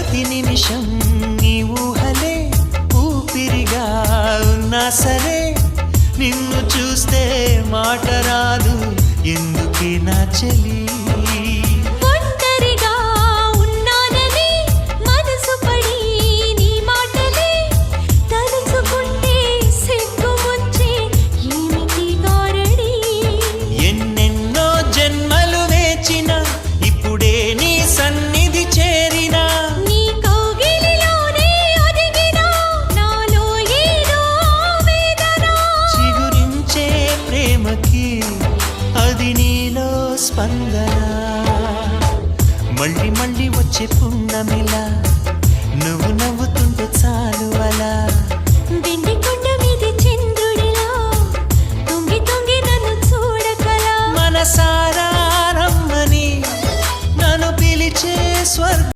ప్రతి నిమిషం నీ ఊహలే ఊపిరిగా ఉన్నా సరే నిన్ను చూస్తే మాట రాదు ఎందుకే నా చెలి అది నీలో స్పందన మళ్ళీ మళ్ళీ వచ్చే పున్నమిలా నువ్వు నవ్వుతుంటే చాలు అలా మనసారా రమ్మని నన్ను పిలిచే స్వర్గ